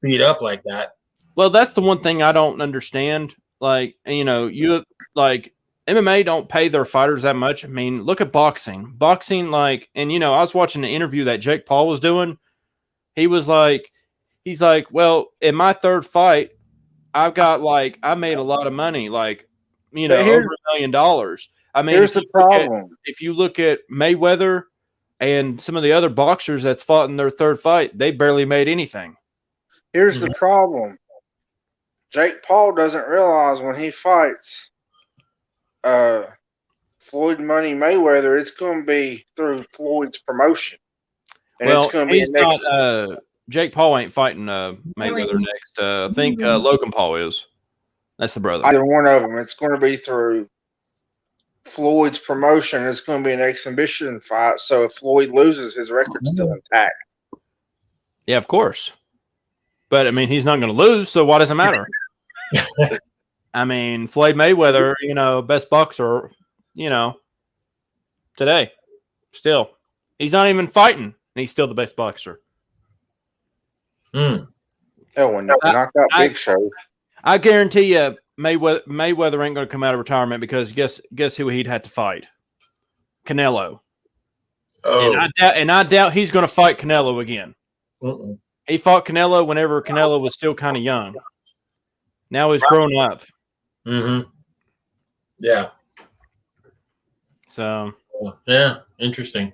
beat up like that. Well, that's the one thing I don't understand. Like, you like MMA don't pay their fighters that much. I mean, look at boxing. Boxing, like, and I was watching the interview that Jake Paul was doing. He's like, well, in my third fight, I made a lot of money, like, over $1 million. I mean, here's the problem. If you look at Mayweather and some of the other boxers that's fought in their third fight, they barely made anything. Here's the problem. Jake Paul doesn't realize when he fights Floyd Money Mayweather, it's going to be through Floyd's promotion. And Well, it's going to be not. Jake Paul ain't fighting Mayweather next. I think Logan Paul is. That's the brother. Either one of them. It's going to be through Floyd's promotion. It's going to be an exhibition fight. So if Floyd loses, his record's still intact. Yeah, of course. But I mean, he's not going to lose. So why does it matter? I mean, Floyd Mayweather, best boxer, today. Still, he's not even fighting, and he's still the best boxer. Hell, when knocked out Big Show. I guarantee you, Mayweather ain't going to come out of retirement because guess who he'd have to fight? Canelo. Oh. And I doubt he's going to fight Canelo again. He fought Canelo whenever Canelo was still kind of young. Now he's grown up. Yeah. So. Yeah, interesting.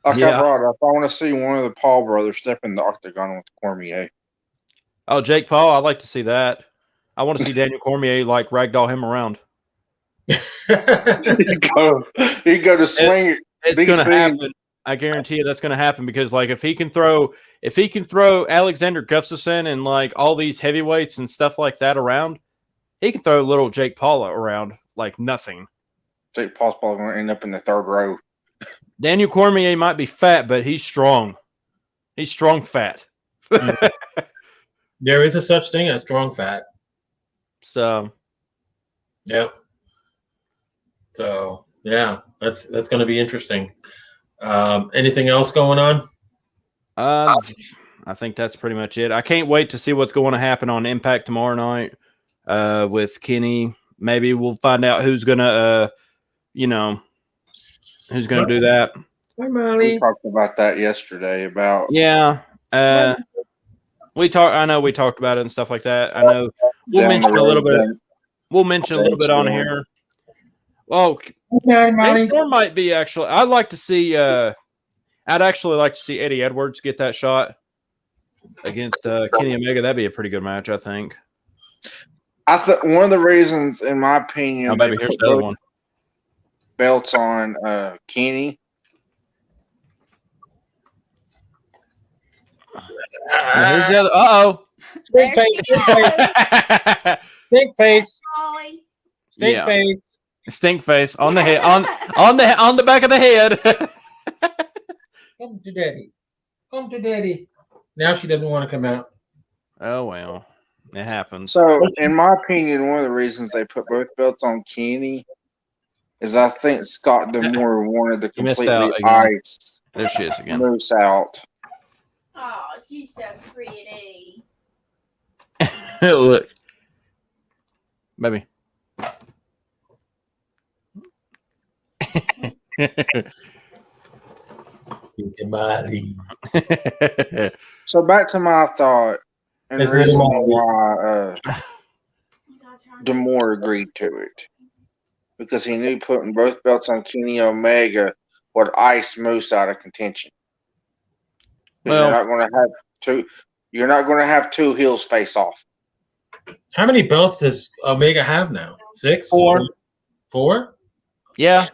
I brought up, I want to see one of the Paul brothers step in the octagon with Cormier. Oh, Jake Paul, I'd like to see that. I want to see Daniel Cormier like ragdoll him around. He'd go to swing. It's going to happen. I guarantee you that's going to happen because, like, if he can throw Alexander Gustafsson and like all these heavyweights and stuff like that around, he can throw little Jake Paul around like nothing. Jake Paul's probably going to end up in the third row. Daniel Cormier might be fat, but he's strong. He's strong fat. There is a such thing as strong fat. So, yep. So yeah, that's going to be interesting. Anything else going on? I think that's pretty much it. I can't wait to see what's going to happen on Impact tomorrow night with Kenny. Maybe we'll find out who's going to, who's going to do that. Hi, Molly. We talked about that yesterday. Yeah. I know we talked about it and stuff like that. I know we'll mention a little bit. We'll mention a little bit on here. Oh, Storm might be actually. I'd like to see. I'd actually like to see Eddie Edwards get that shot against Kenny Omega. That'd be a pretty good match, I think. One of the reasons, in my opinion, maybe here's the other one. Belts on Kenny. Here's the other. Stink face. Stink face. Stink face. Stink face on the head on the back of the head. Come to daddy. Come to daddy. Now she doesn't want to come out. Oh well, it happens. So, in my opinion, one of the reasons they put both belts on Kenny is I think Scott D'Amore wanted the completely ice. There she is again. Moose out. Oh, she's so pretty. Look, baby. So back to my thought, and the reason why D'Amore agreed to it, because he knew putting both belts on Kenny Omega would ice Moose out of contention. Because you're not going to have two. You're not going to have two heels face off. How many belts does Omega have now? 6? 4. 4? Yeah.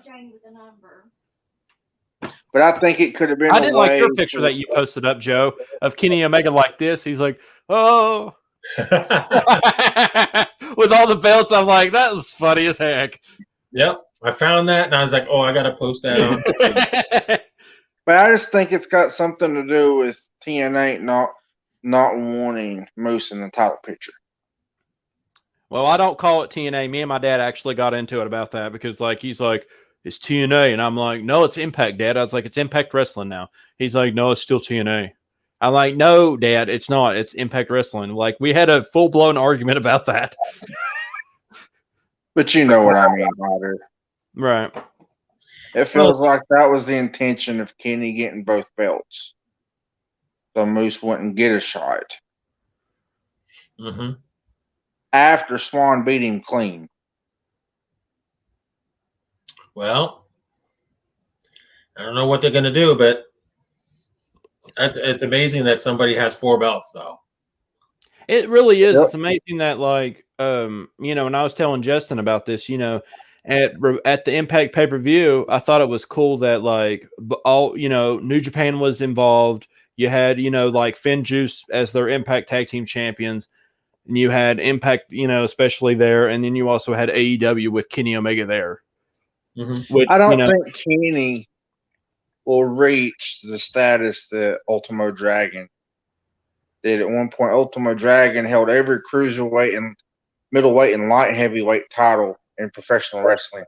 But I think it could have been. I did like your picture that you posted up, Joe, of Kenny Omega like this. He's like, oh. With all the belts, I'm like, that was funny as heck. Yep. I found that and I was like, oh, I got to post that on. But I just think it's got something to do with TNA not wanting Moose in the title picture. Well, I don't call it TNA. Me and my dad actually got into it about that because, like, he's like, it's TNA. And I'm like, no, it's Impact, Dad. I was like, it's Impact Wrestling now. He's like, no, it's still TNA. I'm like, no, Dad, it's not. It's Impact Wrestling. Like, we had a full-blown argument about that. But you know what I mean, Ryder. Right. It feels like that was the intention of Kenny getting both belts. So Moose wouldn't get a shot. Mm-hmm. After Swan beat him clean. Well, I don't know what they're going to do, but it's amazing that somebody has 4 belts, though. It really is. Yep. It's amazing that, like, you know, and I was telling Justin about this, you know, at the Impact pay-per-view, I thought it was cool that, like, all, you know, New Japan was involved. You had, you know, like Finn Juice as their Impact Tag Team Champions. And you had Impact, you know, especially there. And then you also had AEW with Kenny Omega there. Mm-hmm. I don't think Kenny will reach the status that Ultimo Dragon did at one point. Ultimo Dragon held every cruiserweight and middleweight and light heavyweight title in professional wrestling,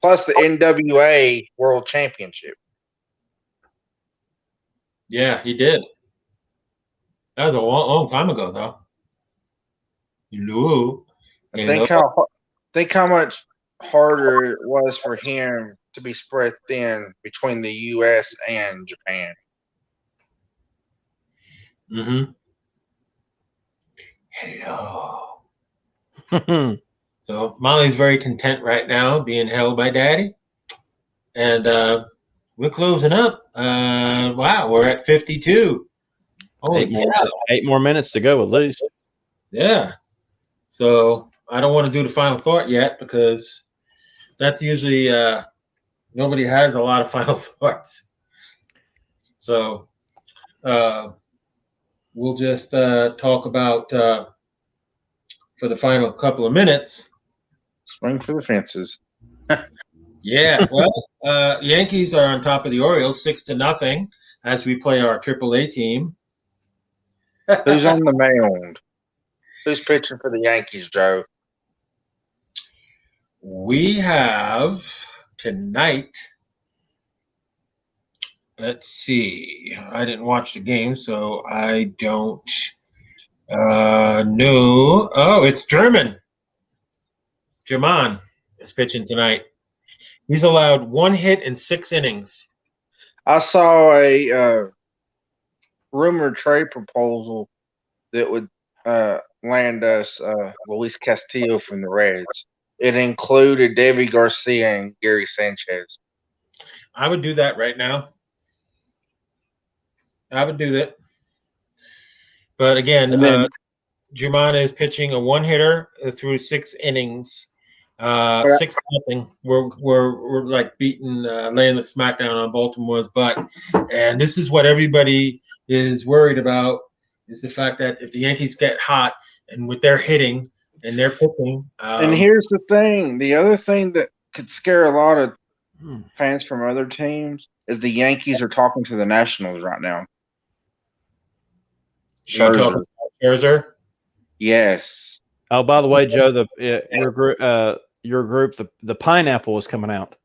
plus the NWA World Championship. Yeah, he did. That was a long time ago, though. You know. Think how much harder it was for him to be spread thin between the U.S. and Japan. Mm-hmm. Hello. So Molly's very content right now being held by Daddy. And we're closing up. Wow, we're at 52. Holy cow. 8 more minutes to go at least. Yeah. So I don't want to do the final thought yet because that's usually nobody has a lot of final thoughts. So we'll just talk about for the final couple of minutes. Swing for the fences. Yeah, well, Yankees are on top of the Orioles 6-0 as we play our AAA team. Who's on the mound? Who's pitching for the Yankees, Joe? We have tonight. Let's see. I didn't watch the game, so I don't know. Oh, it's German. German is pitching tonight. He's allowed 1 hit in 6 innings. I saw a rumored trade proposal that would land us Luis Castillo from the Reds. It included Debbie Garcia and Gary Sanchez. I would do that right now. I would do that. But again, German is pitching a 1-hitter through 6 innings. 6-0. We're like beating, laying the smackdown on Baltimore's butt, and this is what everybody is worried about: is the fact that if the Yankees get hot and with their hitting and their pitching, and here's the thing: the other thing that could scare a lot of fans from other teams is the Yankees are talking to the Nationals right now. Scherzer. Yes. Oh, by the way, Joe, your group, the pineapple is coming out.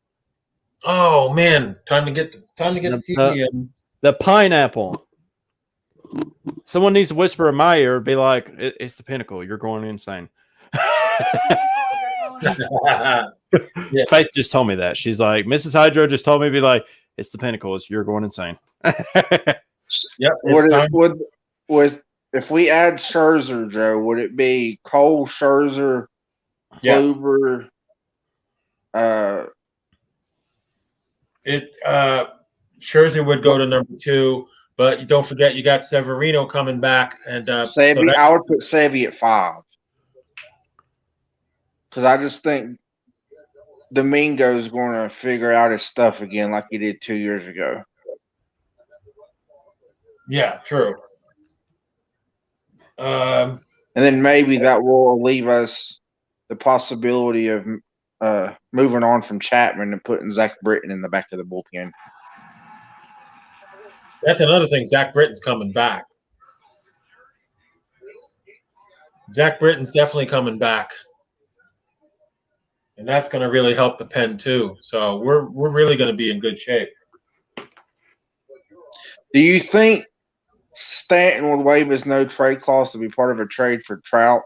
Oh man, time to get the TV in. The pineapple. Someone needs to whisper in my ear, be like, "It's the Pinnacle. You're going insane." Yeah. Faith just told me that. She's like, Mrs. Hydro just told me, be like, "It's the Pinnacle. You're going insane." Yep. If we add Scherzer, Joe, would it be Cole, Scherzer, Kluber? Yes. Scherzer would go to number 2, but you don't forget you got Severino coming back, and Savvy, I would put Savvy at 5 because I just think Domingo's going to figure out his stuff again like he did 2 years ago. yeah, true. And then maybe that will leave us the possibility of moving on from Chapman and putting Zach Britton in the back of the bullpen. That's another thing. Zach Britton's coming back. Zach Britton's definitely coming back, and that's going to really help the pen too. So we're really going to be in good shape. Do you think Stanton would waive his no trade clause to be part of a trade for Trout?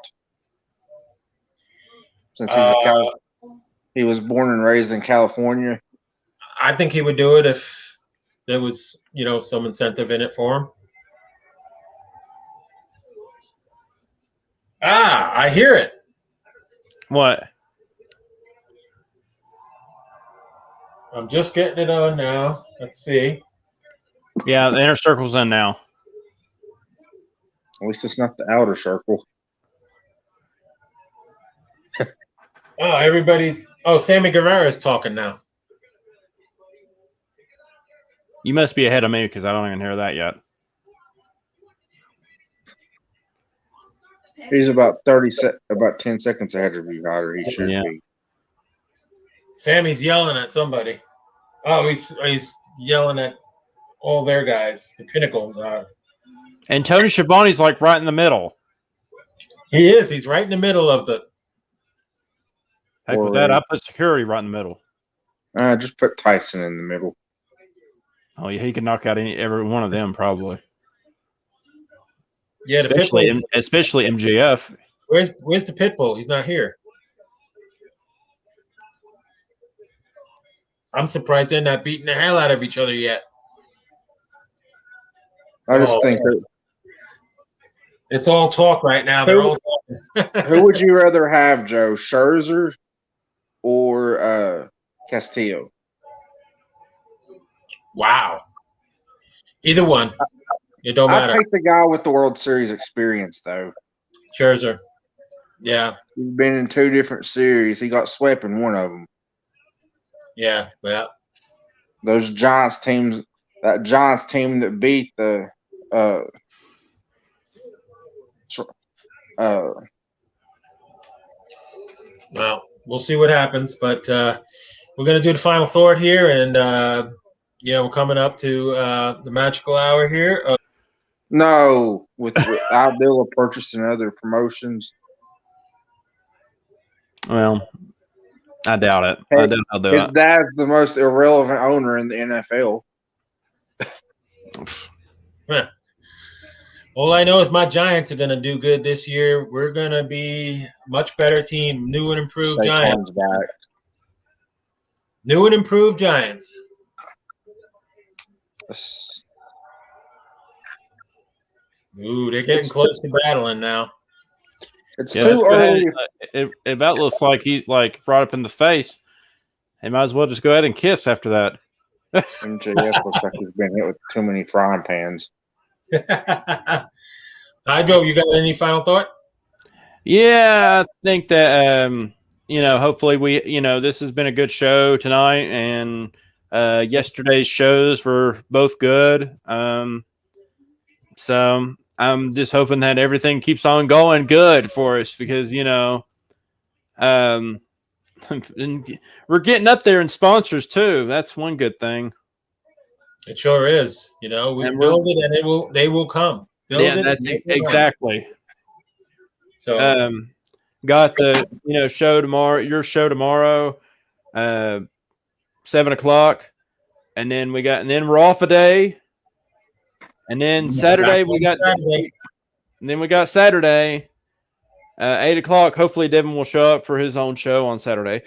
Since he was born and raised in California. I think he would do it if there was, some incentive in it for him. I hear it. What? I'm just getting it on now. Let's see. Yeah, the inner circle's in now. At least it's not the outer circle. Sammy Guevara's talking now. You must be ahead of me because I don't even hear that yet. He's about 10 seconds ahead of you, Ryder. He should be. Sammy's yelling at somebody. Oh, he's yelling at all their guys. The Pinnacles are. And Tony Schiavone's like right in the middle. He is. He's right in the middle of the. Heck with that, I put security right in the middle. Just put Tyson in the middle. Oh yeah, he can knock out every one of them probably. Yeah, especially MJF. Where's the Pitbull? He's not here. I'm surprised they're not beating the hell out of each other yet. I just think that it's all talk right now. They're all talking. Who would you rather have, Joe? Scherzer or Castillo? Wow. Either one. It don't matter. I'd take the guy with the World Series experience, though. Scherzer. Yeah. He's been in 2 different series. He got swept in one of them. Yeah, well. Those Giants teams, that Giants team that beat the well, we'll see what happens, but we're going to do the final thought here, and we're coming up to the magical hour here. No, with Ideal purchasing other promotions. Well, I doubt it. Hey, I doubt I'll do his it. dad's the most irrelevant owner in the NFL. All I know is my Giants are going to do good this year. We're going to be a much better team. New and improved Giants. Back. New and improved Giants. Ooh, they're getting close to battling now. It's too early. It about looks like he's like right up in the face. He might as well just go ahead and kiss after that. MJF looks like he's been hit with too many frying pans. Hydro, you got any final thought? Yeah, I think that hopefully this has been a good show tonight, and yesterday's shows were both good. So I'm just hoping that everything keeps on going good for us because we're getting up there in sponsors too. That's one good thing. It sure is. We build it and they will come. Exactly. So got the show tomorrow, your show tomorrow, 7:00, and then we're off a day. And then Saturday we got Saturday, 8:00. Hopefully Devin will show up for his own show on Saturday.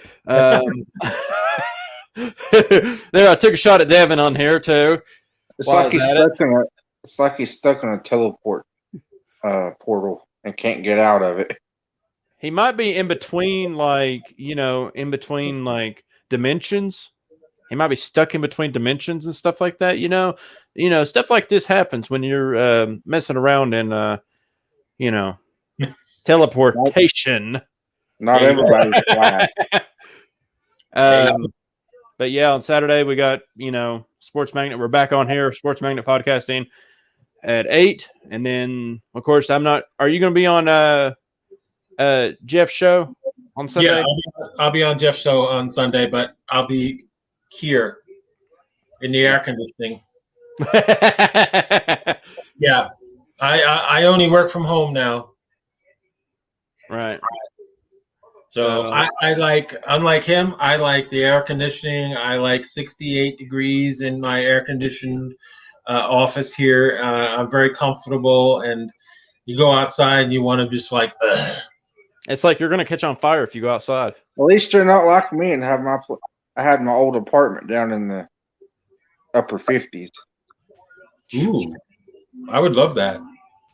There, I took a shot at Devin on here too. It's like he's stuck in a teleport portal and can't get out of it. He might be in between, dimensions. He might be stuck in between dimensions and stuff like that. Stuff like this happens when you're messing around in, teleportation. Not Yeah, everybody's flat. But yeah, on Saturday we got Sports Magnet. We're back on here, Sports Magnet podcasting at 8, and then of course I'm not. Are you going to be on Jeff's show on Sunday? Yeah, I'll be on Jeff's show on Sunday, but I'll be here in the air conditioning. Yeah, I only work from home now. Right. So I like, unlike him, I like the air conditioning. I like 68 degrees in my air conditioned office here. I'm very comfortable, and you go outside and you want to just like, ugh. It's like you're going to catch on fire if you go outside. At least you're not like me and have I had my old apartment down in the upper 50s. Ooh, I would love that,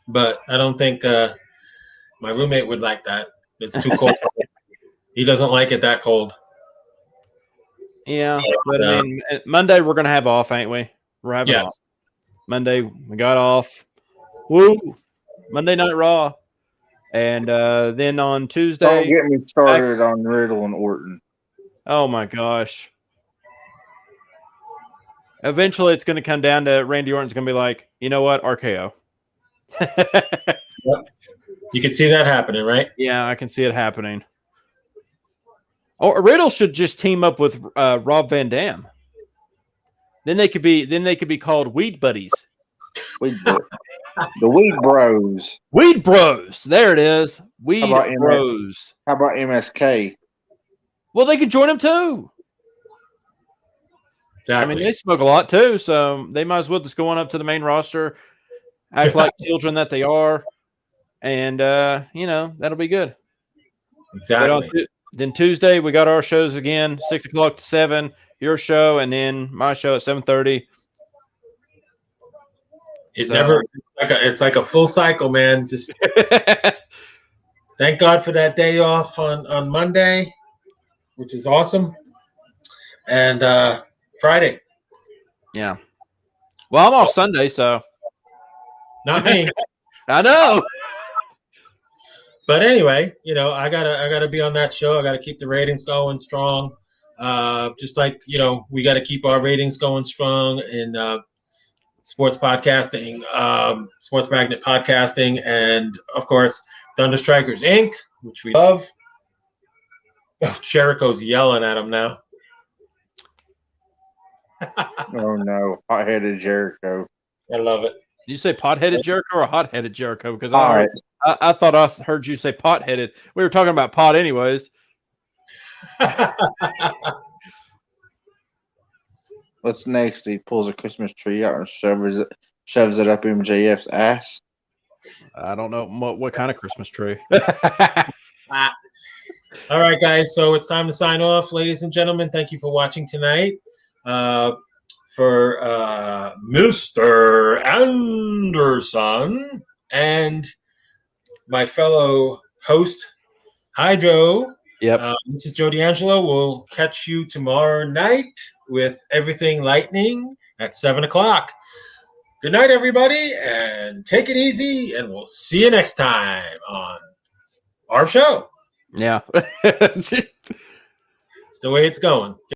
but I don't think my roommate would like that. It's too cold for him. He doesn't like it that cold. Yeah, but I mean, Monday we're gonna have off, ain't we? We're having off. Monday we got off. Woo! Monday Night Raw, and then on Tuesday. Don't get me started on Riddle and Orton. Oh my gosh! Eventually, it's going to come down to Randy Orton's going to be like, you know what, RKO. You can see that happening, right? Yeah, I can see it happening. Or Riddle should just team up with Rob Van Dam. Then they could be called Weed Buddies. The Weed Bros. Weed Bros. There it is. Weed Bros. How about MSK? Well, they could join them too. Exactly. I mean, they smoke a lot too, so they might as well just go on up to the main roster, act like children that they are, and that'll be good. Exactly. Then Tuesday we got our shows again, 6 o'clock to 7. Your show, and then my show at 7:30. It's like a full cycle, man. Just thank God for that day off on Monday, which is awesome, and Friday. Yeah. Well, I'm off Sunday, so not me. I know. But anyway, I gotta be on that show. I gotta keep the ratings going strong. Just like we got to keep our ratings going strong in sports podcasting, Sports Magnet podcasting, and of course Thunder Strikers Inc., which we love. Oh, Jericho's yelling at him now. Oh no, hot-headed Jericho. I love it. Did you say pot-headed Jericho or hot-headed Jericho? Because I thought I heard you say pot-headed. We were talking about pot anyways. What's next? He pulls a Christmas tree out and shoves it up MJF's ass. I don't know what kind of Christmas tree. All right, guys. So it's time to sign off, ladies and gentlemen. Thank you for watching tonight. For Mr. Anderson and my fellow host, Hydro. Yep. This is Joe D'Angelo. We'll catch you tomorrow night with Everything Lightning at 7 o'clock. Good night, everybody, and take it easy, and we'll see you next time on our show. Yeah. It's the way it's going.